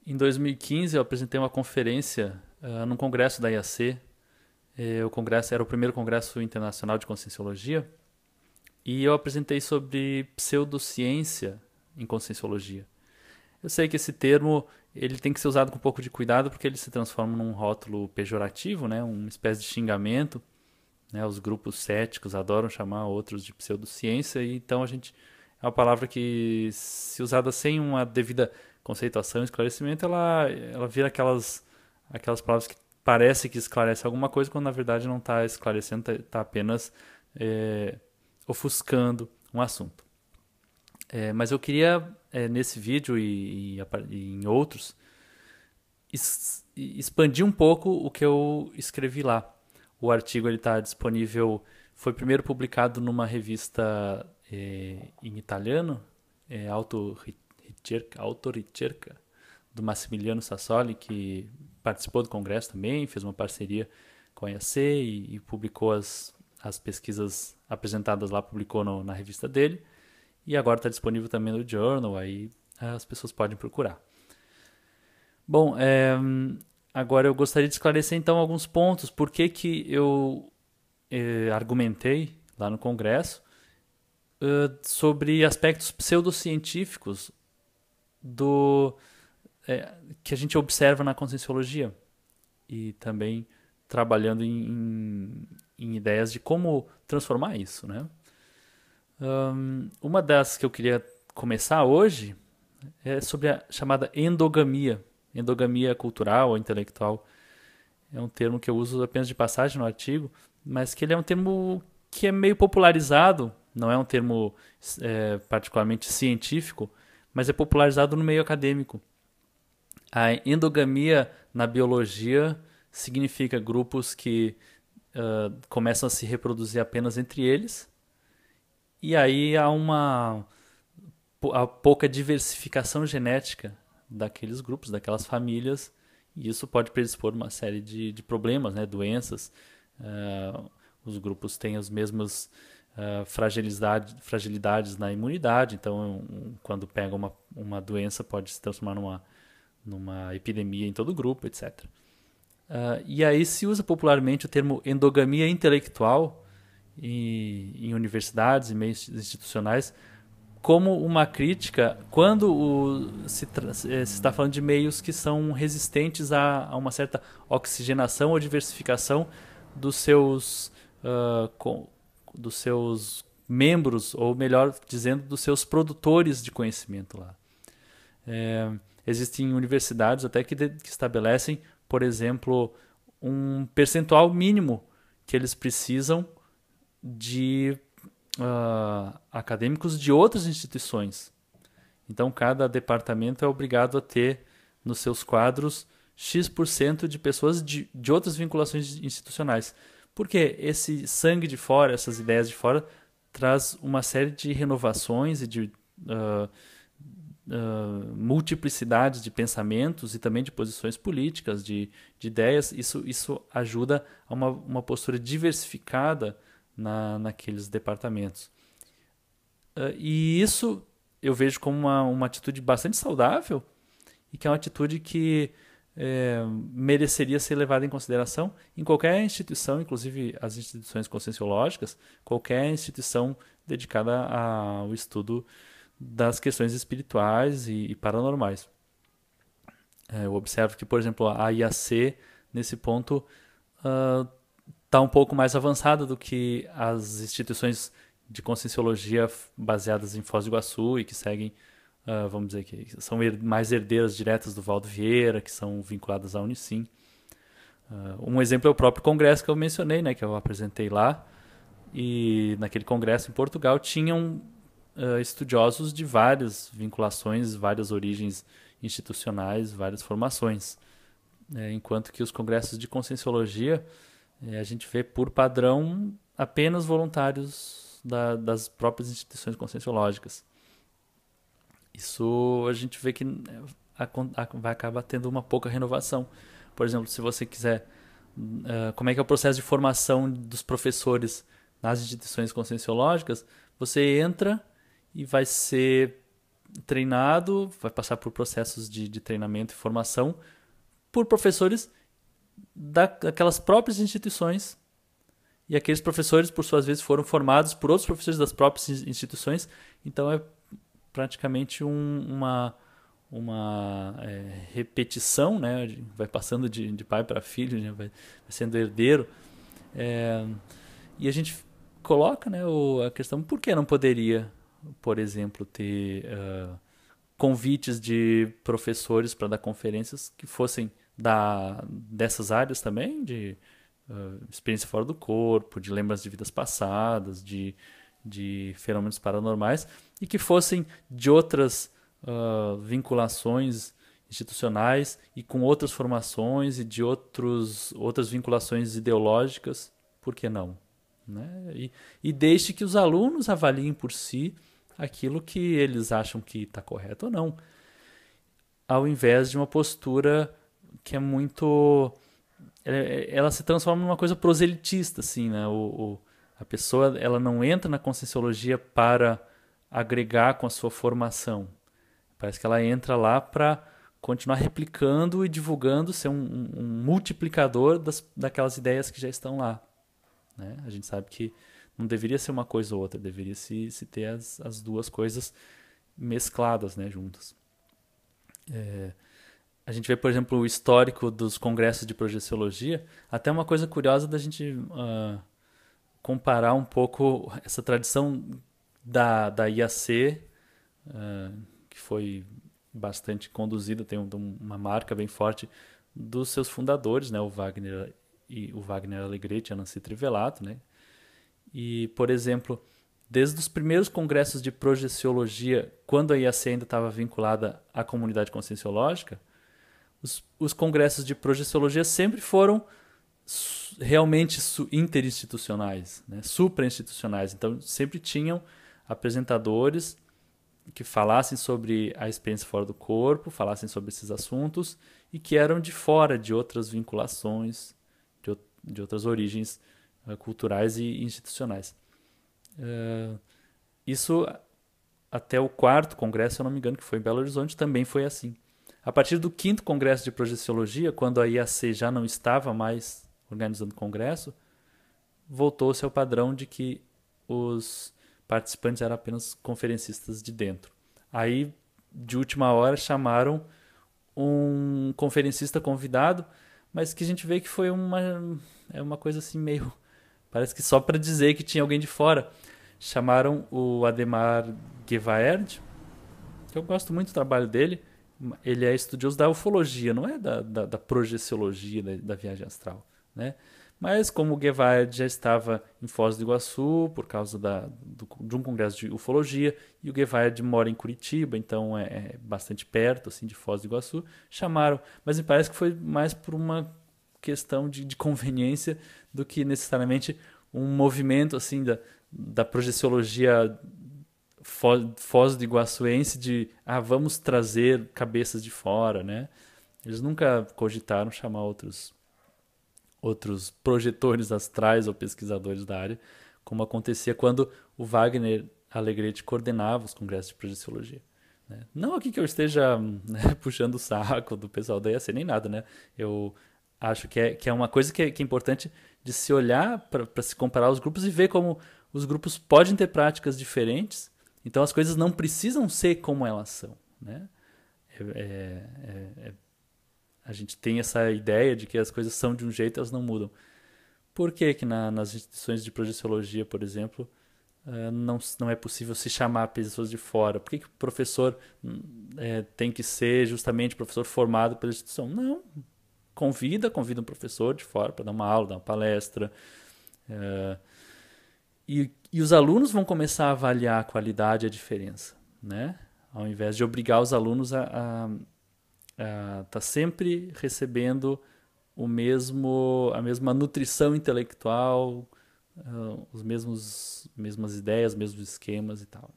Em 2015, eu apresentei uma conferência num congresso da IAC. O congresso era o primeiro congresso internacional de Conscienciologia. E eu apresentei sobre pseudociência em Conscienciologia. Eu sei que esse termo ele tem que ser usado com um pouco de cuidado porque ele se transforma num rótulo pejorativo, né? Uma espécie de xingamento. Né? Os grupos céticos adoram chamar outros de pseudociência. E então a gente é uma palavra que, se usada sem uma devida conceituação e esclarecimento, ela vira aquelas palavras que parece que esclarece alguma coisa, quando na verdade não está esclarecendo, está apenas é, ofuscando um assunto. Mas eu queria, nesse vídeo e em outros, expandir um pouco o que eu escrevi lá. O artigo está disponível, foi primeiro publicado numa revista em italiano, Autoricerca, do Massimiliano Sassoli, que participou do congresso também, fez uma parceria com a IAC e publicou as pesquisas apresentadas lá, publicou na revista dele. E agora está disponível também no Journal, aí as pessoas podem procurar. Bom, agora eu gostaria de esclarecer então alguns pontos. Por que que eu argumentei lá no Congresso sobre aspectos pseudocientíficos do que a gente observa na Conscienciologia e também trabalhando em ideias de como transformar isso, né? Uma das que eu queria começar hoje é sobre a chamada endogamia. Endogamia cultural ou intelectual. É um termo que eu uso apenas de passagem no artigo, mas que ele é um termo que é meio popularizado, não é um termo particularmente científico, mas é popularizado no meio acadêmico. A endogamia na biologia significa grupos que começam a se reproduzir apenas entre eles, e aí há pouca diversificação genética daqueles grupos, daquelas famílias, e isso pode predispor uma série de problemas, né, doenças. Os grupos têm as mesmas fragilidades na imunidade, então quando pega uma doença pode se transformar numa epidemia em todo o grupo, etc. E aí se usa popularmente o termo endogamia intelectual em universidades e meios institucionais como uma crítica quando se está falando de meios que são resistentes a uma certa oxigenação ou diversificação dos seus, dos seus membros, ou melhor dizendo, dos seus produtores de conhecimento lá. Existem universidades até que estabelecem, por exemplo, um percentual mínimo que eles precisam de acadêmicos de outras instituições. Então, cada departamento é obrigado a ter nos seus quadros X% de pessoas de outras vinculações institucionais. Porque esse sangue de fora, essas ideias de fora, traz uma série de renovações e de multiplicidades de pensamentos e também de posições políticas, de ideias. Isso ajuda a uma postura diversificada naqueles departamentos. E isso eu vejo como uma atitude bastante saudável e que é uma atitude que mereceria ser levada em consideração em qualquer instituição, inclusive as instituições conscienciológicas, qualquer instituição dedicada ao estudo das questões espirituais e paranormais. Eu observo que, por exemplo, a IAC, nesse ponto, está um pouco mais avançada do que as instituições de conscienciologia baseadas em Foz do Iguaçu e que seguem, vamos dizer, que são mais herdeiras diretas do Valdo Vieira, que são vinculadas à Unicim. Um exemplo é o próprio congresso que eu mencionei, né, que eu apresentei lá, e naquele congresso em Portugal tinham estudiosos de várias vinculações, várias origens institucionais, várias formações. Enquanto que os congressos de conscienciologia a gente vê por padrão apenas voluntários das próprias instituições conscienciológicas. Isso a gente vê que vai acabar tendo uma pouca renovação. Por exemplo, se você quiser, como é que é o processo de formação dos professores nas instituições conscienciológicas, você entra e vai ser treinado, vai passar por processos de treinamento e formação por professores daquelas próprias instituições. E aqueles professores, por suas vezes, foram formados por outros professores das próprias instituições. Então é praticamente uma repetição, né? Vai passando de pai para filho, né? Vai sendo herdeiro. É, e a gente coloca, né, a questão: por que não poderia, por exemplo, ter convites de professores para dar conferências que fossem dessas áreas também, de experiência fora do corpo, de lembranças de vidas passadas, de fenômenos paranormais, e que fossem de outras vinculações institucionais e com outras formações e de outras vinculações ideológicas, por que não? Né? E deixe que os alunos avaliem por si aquilo que eles acham que está correto ou não, ao invés de uma postura que é muito... Ela se transforma numa coisa proselitista, assim, né? A pessoa, ela não entra na conscienciologia para agregar com a sua formação. Parece que ela entra lá para continuar replicando e divulgando, ser um multiplicador daquelas ideias que já estão lá. Né? A gente sabe que não deveria ser uma coisa ou outra, deveria se ter as duas coisas mescladas, né, juntas. A gente vê, por exemplo, o histórico dos congressos de projeciologia, até uma coisa curiosa da gente comparar um pouco essa tradição da IAC, que foi bastante conduzida, tem uma marca bem forte dos seus fundadores, né, o Wagner Alegretti e a Nancy Trivelato, né? E, por exemplo, desde os primeiros congressos de projeciologia, quando a IAC ainda estava vinculada à comunidade conscienciológica, os congressos de projeciologia sempre foram realmente interinstitucionais, né? Suprainstitucionais. Então, sempre tinham apresentadores que falassem sobre a experiência fora do corpo, falassem sobre esses assuntos e que eram de fora de outras vinculações, de outras origens culturais e institucionais. Isso até o 4º congresso, se eu não me engano, que foi em Belo Horizonte, também foi assim. A partir do 5º congresso de projeciologia, quando a IAC já não estava mais organizando congresso, voltou-se ao padrão de que os participantes eram apenas conferencistas de dentro. Aí, de última hora, chamaram um conferencista convidado, mas que a gente vê que foi uma coisa assim meio... Parece que só para dizer que tinha alguém de fora. Chamaram o Ademar Guevaerd, que eu gosto muito do trabalho dele. Ele é estudioso da ufologia, não é da projeciologia, da viagem astral, né? Mas como o Guevaerd já estava em Foz do Iguaçu por causa de um congresso de ufologia, e o Guevaerd mora em Curitiba, então é bastante perto assim, de Foz do Iguaçu, chamaram. Mas me parece que foi mais por uma questão de conveniência do que necessariamente um movimento assim da projeciologia Foz do Iguaçuense de vamos trazer cabeças de fora, né? Eles nunca cogitaram chamar outros projetores astrais ou pesquisadores da área, como acontecia quando o Wagner Alegretti coordenava os congressos de projeciologia. Né? Não aqui que eu esteja, né, puxando o saco do pessoal da IAC, nem nada, né? Eu acho que é uma coisa que é importante de se olhar para se comparar os grupos e ver como os grupos podem ter práticas diferentes, então as coisas não precisam ser como elas são. Né? A gente tem essa ideia de que as coisas são de um jeito e elas não mudam. Por que nas instituições de projeciologia, por exemplo, não é possível se chamar pessoas de fora? Por que o professor tem que ser justamente professor formado pela instituição? Não. Convida um professor de fora para dar uma aula, dar uma palestra. E os alunos vão começar a avaliar a qualidade e a diferença, né? Ao invés de obrigar os alunos a estar sempre recebendo a mesma nutrição intelectual, mesmas ideias, mesmos esquemas e tal.